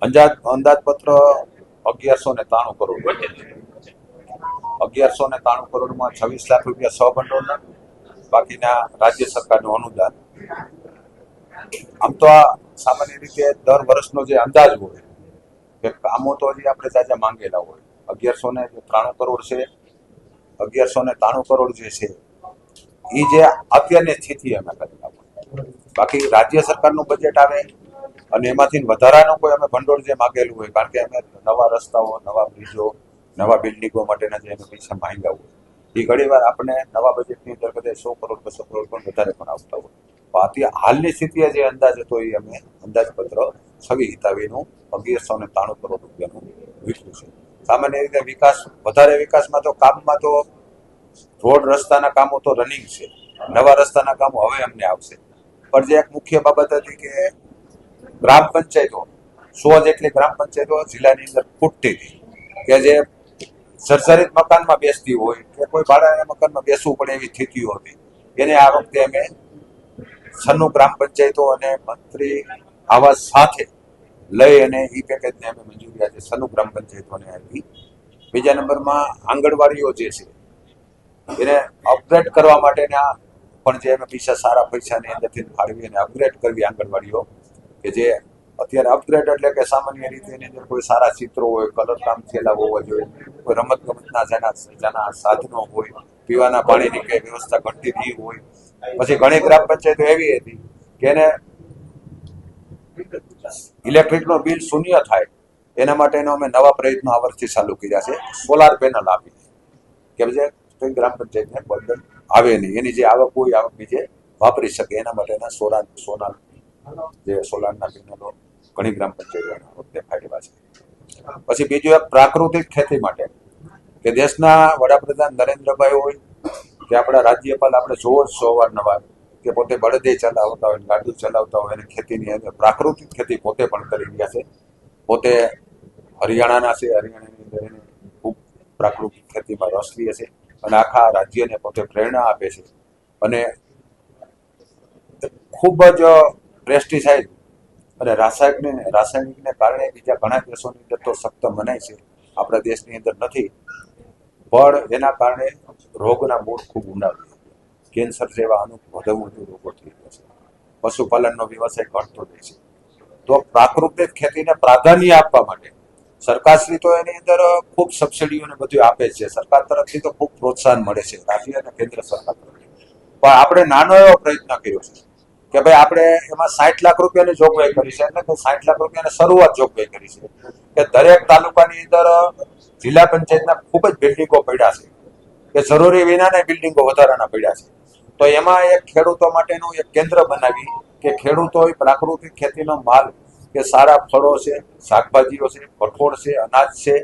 અંદાજપત્ર 1193 કરોડ, 1193 કરોડમાં 26 લાખ રૂપિયા સહભંડોળના, બાકીના રાજ્ય સરકારનું અનુદાન. આમ તો આ સામાન્ય રીતે દર વર્ષનો જે અંદાજ હોય કે કામો તો હજી આપણે તાજા માંગેલા હોય. 1193 કરોડ છે, 1193 કરોડ જે છે એ જે અત્યારની સ્થિતિ અમે કરેલા હોય. બાકી રાજ્ય સરકારનું બજેટ આવે અને એમાંથી વધારાનું કોઈ અમે ભંડોળ જે માગેલું હોય, કારણ કે અમે નવા રસ્તાઓ, નવા બ્રિજો, નવા બિલ્ડિંગો માટેના જે અમે પૈસા માંગ્યા હોય એ ઘણી વાર આપણે નવા બજેટની અંદર કદાચ 100 કરોડ 200 કરોડ પણ વધારે પણ આવતા હોય. અત્યારે હાલની સ્થિતિએ જે અંદાજ હતો એ અમે અંદાજપત્ર છવી હિતાવીનું 1193 કરોડ રૂપિયાનું વિકલ્યું છે. સામાન્ય રીતે વધારે વિકાસમાં તો કામમાં તો રોડ રસ્તાના કામો તો રનિંગ છે, નવા રસ્તાના કામો હવે અમને આવશે. પણ જે એક મુખ્ય બાબત હતી કે ગ્રામ પંચાયતો 100 જેટલી ગ્રામ પંચાયતો જિલ્લાની અંદર ખૂટતી હતી, કે જે સર્જરિત મકાનમાં બેસતી હોય કે કોઈ ભાડાના મકાનમાં બેસવું પડે એવી સ્થિતિઓ હતી. એને આ વખતે અમે 96 ગ્રામ પંચાયતો અને મંત્રી આવાસ સાથે લઈ અને ઈ પેકેજને અમે મંજૂરી આજે 96 ગ્રામ પંચાયતોને આપી. બીજા નંબરમાં આંગણવાડીઓ જે છે એને અપગ્રેડ કરવા માટેના પણ જે અમે સારા પૈસાની અંદરથી ફાળવી અને અપગ્રેડ કરવી આંગણવાડીઓ, કે જે અત્યારે અપગ્રેડ એટલે કે સામાન્ય રીતે એની અંદર કોઈ સારા ચિત્રો હોય, કલર કામ થયેલા હોવા જોઈએ, કોઈ રમત ગમતના જેના સાધનો હોય, પીવાના પાણીની કઈ વ્યવસ્થા ઘટતી નહીં હોય. પછી ઘણી ગ્રામ પંચાયતો એવી હતી કે એને ઇલેક્ટ્રિકનો બિલ શૂન્ય થાય એના માટેનો અમે નવા પ્રયત્નો આ વર્ષથી ચાલુ કર્યા છે. સોલાર પેનલ આપી કે જે ગ્રામ પંચાયતને બર્ડન આવે નહીં, એની જે આવક હોય આવક બીજે વાપરી શકે એના માટેના સોલારના પેનલો ઘણી ગ્રામ પંચાયતો વખતે ફાળવ્યા છે. પછી બીજું એક પ્રાકૃતિક ખેતી માટે કે દેશના વડાપ્રધાન નરેન્દ્રભાઈ હોય કે આપણા રાજ્યપાલ આપણે જોવો જ છો અવારનવાર કે પોતે બળદે ચલાવતા હોય, ગાડું ચલાવતા હોય અને ખેતીની અંદર પ્રાકૃતિક ખેતી પોતે પણ કરી રહ્યા છે. પોતે હરિયાણાના છે, હરિયાણાની અંદર એને ખૂબ પ્રાકૃતિક ખેતીમાં રસ લે છે અને આખા રાજ્યને પોતે પ્રેરણા આપે છે. અને ખૂબ જ પેસ્ટિસાઇડ અને રાસાયણિકને કારણે બીજા ઘણા દેશોની અંદર તો સખ્ત મનાય છે, આપણા દેશની અંદર નથી. પણ એના કારણે રોગના મૂળ ખૂબ ઊંડા, કેન્સર જેવા અમુક વધુ રોગો થઈ ગયા છે. પશુપાલનનો વ્યવસાય ઘટતો જાય છે. તો પ્રાકૃતિક ખેતીને પ્રાધાન્ય આપવા માટે સરકારશ્રી તો એની અંદર ખૂબ સબસિડીઓને બધું આપે છે, સરકાર તરફથી તો ખૂબ પ્રોત્સાહન મળે છે, રાજ્ય અને કેન્દ્ર સરકાર તરફથી. પણ આપણે નાનો એવો પ્રયત્ન કર્યો છે કે ભાઈ આપણે એમાં 60 લાખ રૂપિયાની જોગવાઈ કરી છે, એટલે કે 60 લાખ રૂપિયાની શરૂઆત જોગવાઈ કરી છે કે દરેક તાલુકાની અંદર જિલ્લા પંચાયતના ખૂબ જ બિલ્ડિંગો પડ્યા છે કે જરૂરી વિનાના બિલ્ડિંગો વધારાના પડ્યા છે. તો એમાં એક ખેડૂતો માટેનું એક કેન્દ્ર બનાવી કે ખેડૂતોએ પ્રાકૃતિક ખેતીનો માલ કે સારા ફળો છે, શાકભાજીઓ છે, કઠોળ છે, અનાજ છે,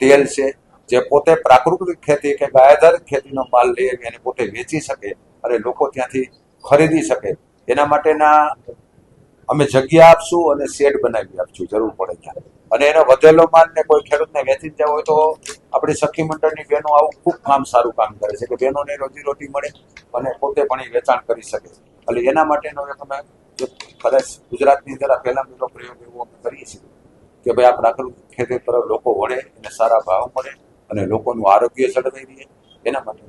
તેલ છે, જે પોતે પ્રાકૃતિક ખેતી કે ગાય આધારિત ખેતીનો માલ લઈ અને પોતે વેચી શકે અને લોકો ત્યાંથી ખરીદી શકે એના માટેના અમે જગ્યા આપશું અને શેડ બનાવી આપશું જરૂર પડે ત્યાં. અને એનો વધેલો માલ ને કોઈ ખેડૂતને વેચી જવો હોય તો આપણી સખી મંડળની બહેનો આવું ખૂબ સારું કામ કરે છે કે બહેનોને રોજીરોટી મળે અને પોતે પણ એ વેચાણ કરી શકે. એટલે એના માટેનો એક અમે કદાચ ગુજરાતની અંદર આ પહેલા પહેલો પ્રયોગ એવો અમે કરીએ છીએ કે ભાઈ આ પ્રાકૃતિક ખેતી તરફ લોકો વળે, એને સારા ભાવ મળે અને લોકોનું આરોગ્ય જળવાઈ રહે એના માટે